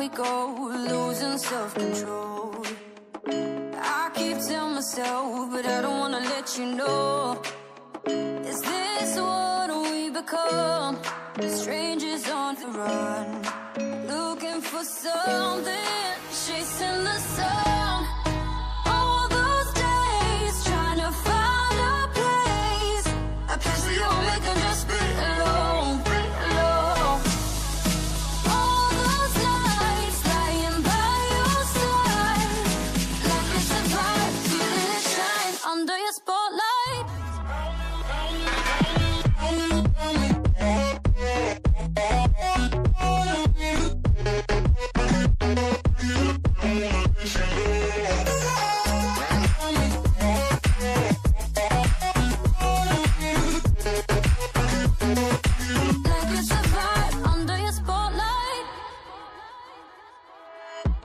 we go, losing self-control. I keep telling myself, but I don't wanna let you know. Is this what we become? Strangers on the run, looking for something, chasing the sun. All those days trying to find a place we all make them just be alone, be alone. All those nights lying by your side, like it's a vibe, feeling it shine under your spotlight.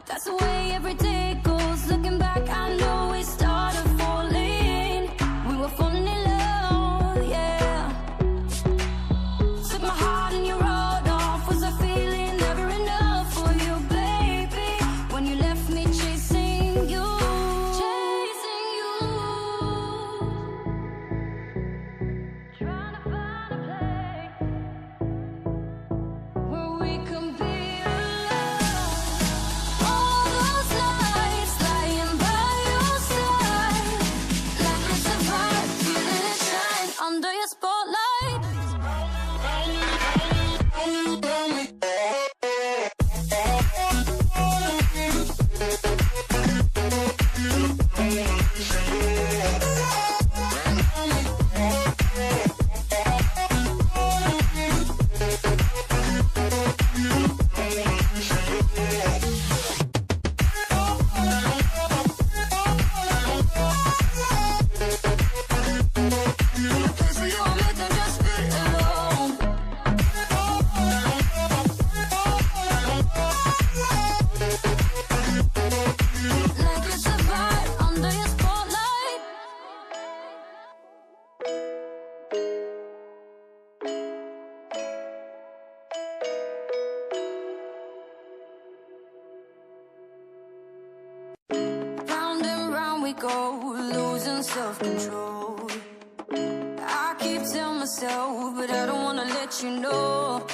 That's the way every day goes. Looking back, I know we started falling. We were falling in love, yeah. Took my heart and you wrote off. Was I feeling never enough for you, baby? When you left me chasing you, chasing you. Trying to find a place where we can be alone. All those nights lying by your side, like it's a vibe, feeling it shine under your spotlight. We all make them just be alone. Like it's a vibe under your spotlight. Round and round we go, losing self-control. I keep telling myself, but I don't wanna let you know.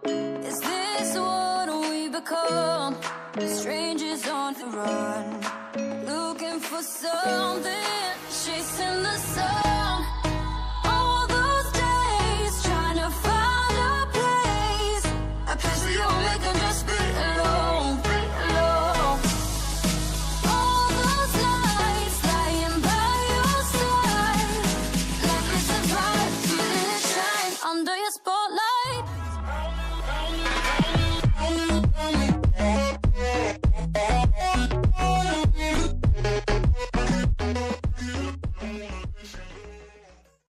Is this what we become? Strangers on the run, looking for something, chasing the sun.